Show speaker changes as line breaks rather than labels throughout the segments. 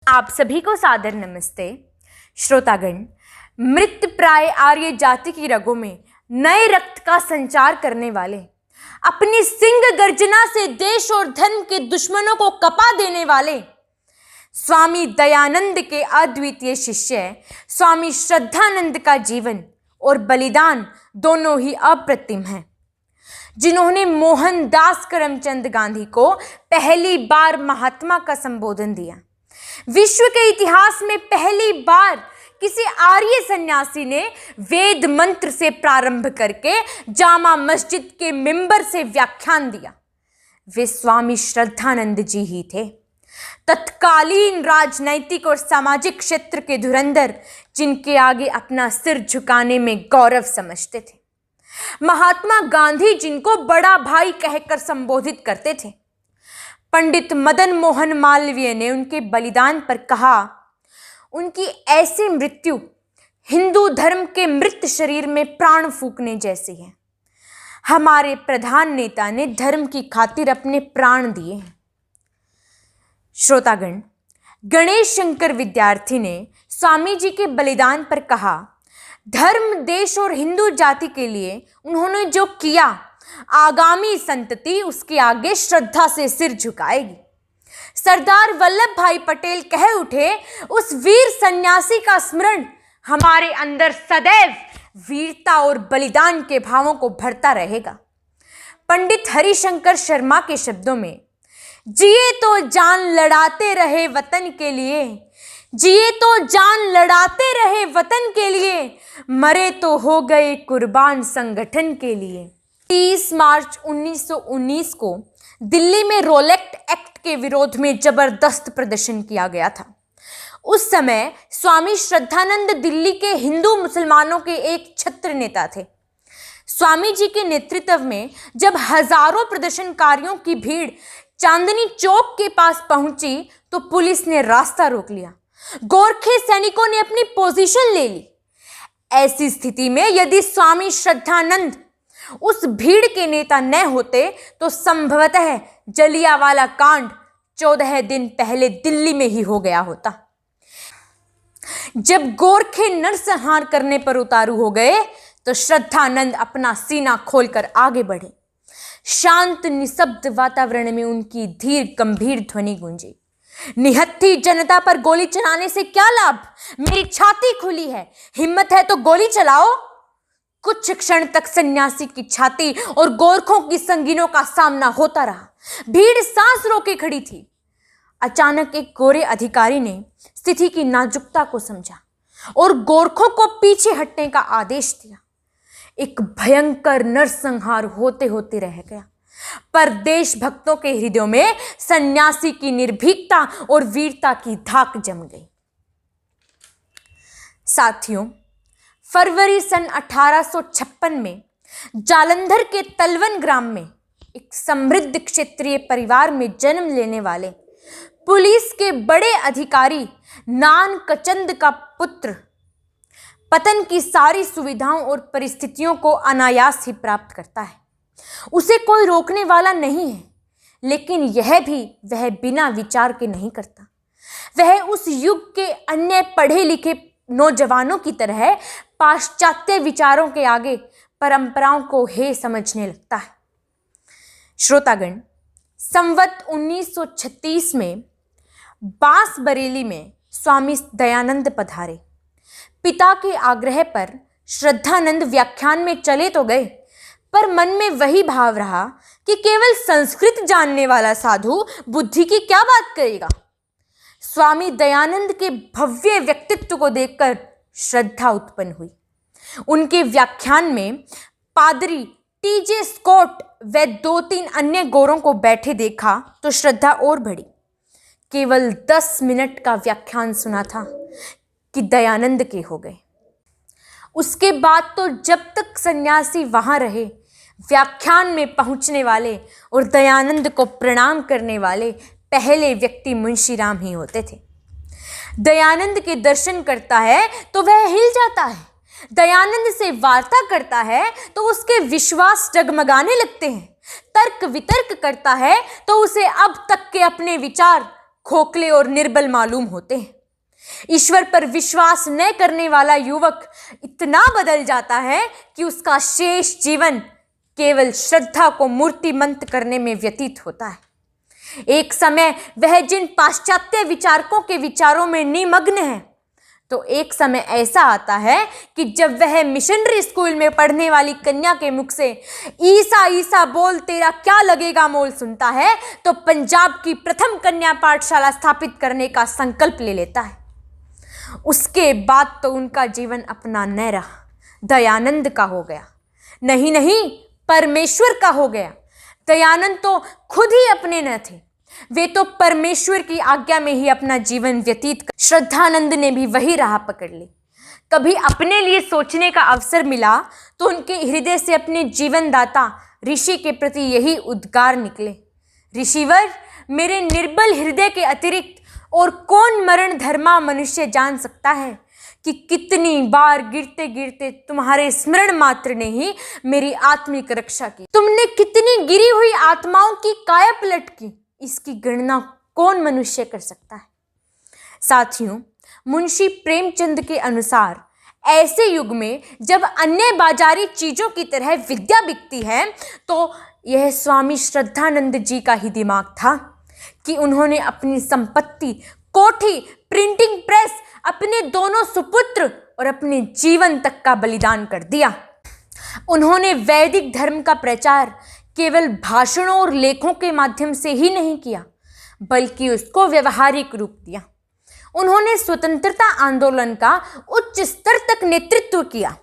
आप सभी को सादर नमस्ते। श्रोतागण, मृत प्राय आर्य जाति की रगों में नए रक्त का संचार करने वाले, अपनी सिंह गर्जना से देश और धर्म के दुश्मनों को कपा देने वाले स्वामी दयानंद के अद्वितीय शिष्य स्वामी श्रद्धानंद का जीवन और बलिदान दोनों ही अप्रतिम हैं, जिन्होंने मोहनदास करमचंद गांधी को पहली बार महात्मा का संबोधन दिया। विश्व के इतिहास में पहली बार किसी आर्य सन्यासी ने वेद मंत्र से प्रारंभ करके जामा मस्जिद के मिंबर से व्याख्यान दिया। वे स्वामी श्रद्धानंद जी ही थे, तत्कालीन राजनैतिक और सामाजिक क्षेत्र के धुरंधर, जिनके आगे अपना सिर झुकाने में गौरव समझते थे। महात्मा गांधी जिनको बड़ा भाई कहकर संबोधित करते थे। पंडित मदन मोहन मालवीय ने उनके बलिदान पर कहा, उनकी ऐसी मृत्यु हिंदू धर्म के मृत शरीर में प्राण फूंकने जैसी है। हमारे प्रधान नेता ने धर्म की खातिर अपने प्राण दिए हैं। श्रोतागण, गणेश शंकर विद्यार्थी ने स्वामी जी के बलिदान पर कहा, धर्म, देश और हिंदू जाति के लिए उन्होंने जो किया, आगामी संतति उसके आगे श्रद्धा से सिर झुकाएगी। सरदार वल्लभ भाई पटेल कह उठे, उस वीर सन्यासी का स्मरण हमारे अंदर सदैव वीरता और बलिदान के भावों को भरता रहेगा। पंडित हरिशंकर शर्मा के शब्दों में, जिए तो जान लड़ाते रहे वतन के लिए, जिए तो जान लड़ाते रहे वतन के लिए, मरे तो हो गए कुर्बान संगठन के लिए। 30 मार्च 1919 को दिल्ली में रोलेक्ट एक्ट के विरोध में जबरदस्त प्रदर्शन किया गया था। उस समय स्वामी श्रद्धानंद दिल्ली के हिंदू मुसलमानों के एक छत्र नेता थे। स्वामी जी के नेतृत्व में जब हजारों प्रदर्शनकारियों की भीड़ चांदनी चौक के पास पहुंची तो पुलिस ने रास्ता रोक लिया। गोरखे सैनिकों ने अपनी पोजीशन ले ली। ऐसी स्थिति में यदि स्वामी श्रद्धानंद उस भीड़ के नेता न होते तो संभवतः जलियांवाला कांड 14 दिन पहले दिल्ली में ही हो गया होता। जब गोरखे नरसंहार करने पर उतारू हो गए तो श्रद्धानंद अपना सीना खोलकर आगे बढ़े। शांत निस्तब्ध वातावरण में उनकी धीर गंभीर ध्वनि गूंजी, निहत्थी जनता पर गोली चलाने से क्या लाभ? मेरी छाती खुली है, हिम्मत है तो गोली चलाओ। कुछ क्षण तक सन्यासी की छाती और गोरखों की संगीनों का सामना होता रहा। भीड़ सांस रोके खड़ी थी। अचानक एक गोरे अधिकारी ने स्थिति की नाजुकता को समझा और गोरखों को पीछे हटने का आदेश दिया। एक भयंकर नरसंहार होते होते रह गया, पर देशभक्तों के हृदयों में सन्यासी की निर्भीकता और वीरता की धाक जम गई। साथियों, फरवरी सन 1856 में जालंधर के तलवन ग्राम में एक समृद्ध क्षेत्रीय परिवार में जन्म लेने वाले पुलिस के बड़े अधिकारी नानकचंद का पुत्र पतन की सारी सुविधाओं और परिस्थितियों को अनायास ही प्राप्त करता है। उसे कोई रोकने वाला नहीं है, लेकिन यह भी वह बिना विचार के नहीं करता। वह उस युग के अन्य पढ़े लिखे नौजवानों की तरह पाश्चात्य विचारों के आगे परंपराओं को हे समझने लगता है। श्रोतागण, संवत 1936 में बांसबरेली में स्वामी दयानंद पधारे। पिता के आग्रह पर श्रद्धानंद व्याख्यान में चले तो गए, पर मन में वही भाव रहा कि केवल संस्कृत जानने वाला साधु बुद्धि की क्या बात करेगा। स्वामी दयानंद के भव्य व्यक्तित्व को देखकर श्रद्धा उत्पन्न हुई। उनके व्याख्यान में पादरी टीजे स्कॉट व 2-3 अन्य गोरों को बैठे देखा तो श्रद्धा और बढ़ी। केवल 10 मिनट का व्याख्यान सुना था कि दयानंद के हो गए। उसके बाद तो जब तक सन्यासी वहां रहे, व्याख्यान में पहुंचने वाले और दयानंद को प्रणाम करने वाले पहले व्यक्ति मुंशीराम ही होते थे। दयानंद के दर्शन करता है तो वह हिल जाता है, दयानंद से वार्ता करता है तो उसके विश्वास डगमगाने लगते हैं, तर्क वितर्क करता है तो उसे अब तक के अपने विचार खोखले और निर्बल मालूम होते हैं। ईश्वर पर विश्वास न करने वाला युवक इतना बदल जाता है कि उसका शेष जीवन केवल श्रद्धा को मूर्तिमंत करने में व्यतीत होता है। एक समय वह जिन पाश्चात्य विचारकों के विचारों में निमग्न है, तो एक समय ऐसा आता है कि जब वह मिशनरी स्कूल में पढ़ने वाली कन्या के मुख से ईसा ईसा बोल तेरा क्या लगेगा मोल सुनता है, तो पंजाब की प्रथम कन्या पाठशाला स्थापित करने का संकल्प ले लेता है। उसके बाद तो उनका जीवन अपना न रहा, दयानंद का हो गया। नहीं, परमेश्वर का हो गया। दयानंद तो खुद ही अपने न थे, वे तो परमेश्वर की आज्ञा में ही अपना जीवन व्यतीत कर। श्रद्धानंद ने भी वही राह पकड़ ली। कभी अपने लिए सोचने का अवसर मिला तो उनके हृदय से अपने जीवनदाता ऋषि के प्रति यही उद्गार निकले, ऋषिवर, मेरे निर्बल हृदय के अतिरिक्त और कौन मरण धर्मा मनुष्य जान सकता है कि कितनी बार गिरते गिरते तुम्हारे स्मरण मात्र ने ही मेरी आत्मिक रक्षा की। तुमने कितनी गिरी हुई आत्माओं की काया पलट की, इसकी गणना कौन मनुष्य कर सकता है। साथियों, मुंशी प्रेमचंद के अनुसार ऐसे युग में जब अन्य बाजारी चीजों की तरह विद्या बिकती है, तो यह स्वामी श्रद्धानंद जी का ही दिमाग था कि उन्होंने अपनी संपत्ति, कोठी, प्रिंटिंग प्रेस, अपने दोनों सुपुत्र और अपने जीवन तक का बलिदान कर दिया। उन्होंने वैदिक धर्म का प्रचार केवल भाषणों और लेखों के माध्यम से ही नहीं किया, बल्कि उसको व्यवहारिक रूप दिया। उन्होंने स्वतंत्रता आंदोलन का उच्च स्तर तक नेतृत्व किया।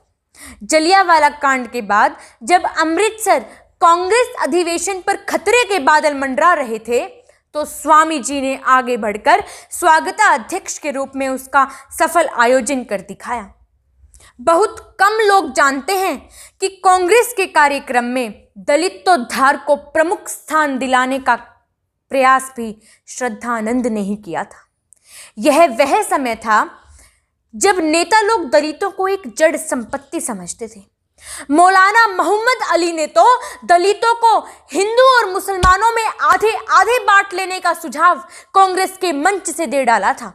जलियांवाला कांड के बाद जब अमृतसर कांग्रेस अधिवेशन पर खतरे के बादल मंडरा रहे थे, तो स्वामी जी ने आगे बढ़कर स्वागता अध्यक्ष के रूप में उसका सफल आयोजन कर दिखाया। बहुत कम लोग जानते हैं कि कांग्रेस के कार्यक्रम में दलितोद्धार को प्रमुख स्थान दिलाने का प्रयास भी श्रद्धानंद ने ही किया था। यह वह समय था जब नेता लोग दलितों को एक जड़ संपत्ति समझते थे। मौलाना मोहम्मद अली ने तो दलितों को हिंदू और मुसलमानों में आधे आधे बांट लेने का सुझाव कांग्रेस के मंच से दे डाला था।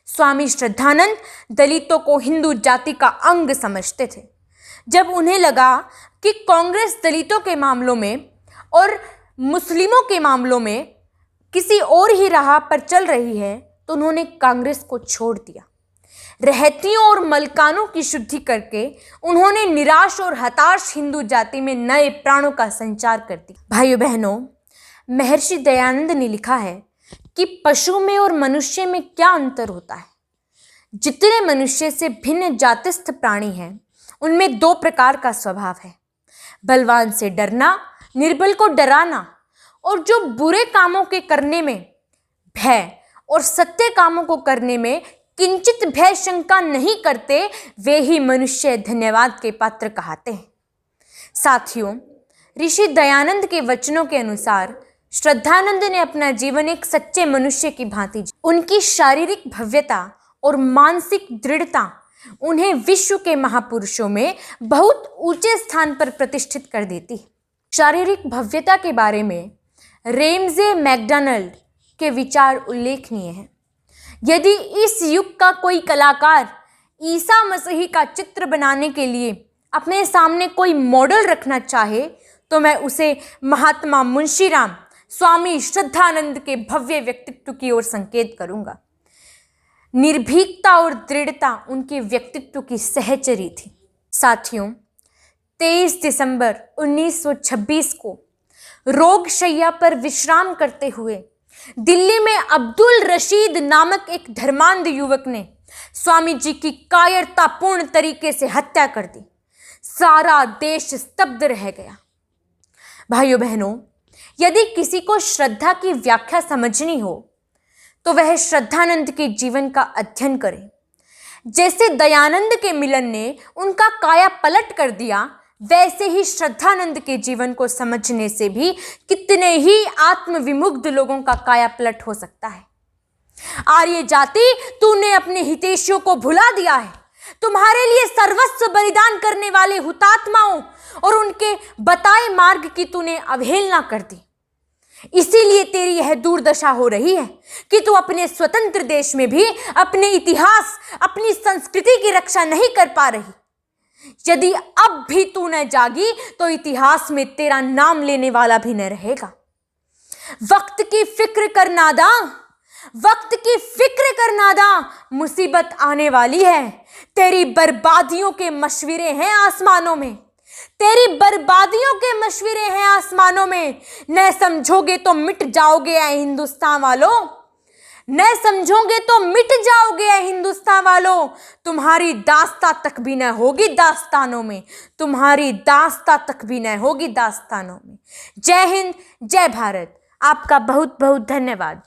स्वामी श्रद्धानंद दलितों को हिंदू जाति का अंग समझते थे। जब उन्हें लगा कि कांग्रेस दलितों के मामलों में और मुस्लिमों के मामलों में किसी और ही राह पर चल रही है, तो उन्होंने कांग्रेस को छोड़ दिया। रहतियों और मलकानों की शुद्धि करके उन्होंने निराश और हताश हिंदू जाति में नए प्राणों का संचार कर दिया। भाइयों बहनों, महर्षि दयानंद ने लिखा है कि पशु में और मनुष्य में क्या अंतर होता है। जितने मनुष्य से भिन्न जातिस्थ प्राणी हैं, उनमें दो प्रकार का स्वभाव है, बलवान से डरना, निर्बल को डराना, और जो बुरे कामों के करने में भय और सत्य कामों को करने में किंचित भय शंका नहीं करते, वे ही मनुष्य धन्यवाद के पात्र कहते हैं। साथियों, ऋषि दयानंद के वचनों के अनुसार श्रद्धानंद ने अपना जीवन एक सच्चे मनुष्य की भांति जी। उनकी शारीरिक भव्यता और मानसिक दृढ़ता उन्हें विश्व के महापुरुषों में बहुत ऊंचे स्थान पर प्रतिष्ठित कर देती है। शारीरिक भव्यता के बारे में रेमजे मैकडॉनल्ड के विचार उल्लेखनीय हैं। यदि इस युग का कोई कलाकार ईसा मसीह का चित्र बनाने के लिए अपने सामने कोई मॉडल रखना चाहे, तो मैं उसे महात्मा मुंशीराम स्वामी श्रद्धानंद के भव्य व्यक्तित्व की ओर संकेत करूंगा। निर्भीकता और दृढ़ता उनके व्यक्तित्व की सहचरी थी। साथियों, 23 दिसंबर 1926 को रोगशैया पर विश्राम करते हुए दिल्ली में अब्दुल रशीद नामक एक धर्मांध युवक ने स्वामी जी की कायरतापूर्ण तरीके से हत्या कर दी। सारा देश स्तब्ध रह गया। भाइयों बहनों, यदि किसी को श्रद्धा की व्याख्या समझनी हो, तो वह श्रद्धानंद के जीवन का अध्ययन करे। जैसे दयानंद के मिलन ने उनका काया पलट कर दिया, वैसे ही श्रद्धानंद के जीवन को समझने से भी कितने ही आत्मविमुग्ध लोगों का काया पलट हो सकता है। आर्य जाति, तूने अपने हितैषियों को भुला दिया है। तुम्हारे लिए सर्वस्व बलिदान करने वाले हुतात्माओं और उनके बताए मार्ग की तूने अवहेलना कर दी। इसीलिए तेरी यह दुर्दशा हो रही है कि तू अपने स्वतंत्र देश में भी अपने इतिहास, अपनी संस्कृति की रक्षा नहीं कर पा रही। यदि अब भी तू न जागी तो इतिहास में तेरा नाम लेने वाला भी न रहेगा। वक्त की फिक्र कर नादा, वक्त की फिक्र कर नादा, मुसीबत आने वाली है। तेरी बर्बादियों के मशवरे हैं आसमानों में, तेरी बर्बादियों के मशवरे हैं आसमानों में। न समझोगे तो मिट जाओगे ऐ हिंदुस्तान वालों, न समझोगे तो मिट जाओगे ऐ हिंदुस्तान वालों। तुम्हारी दास्तां तक भी न होगी दास्तानों में, तुम्हारी दास्तां तक भी न होगी दास्तानों में। जय हिंद, जय भारत। आपका बहुत बहुत धन्यवाद।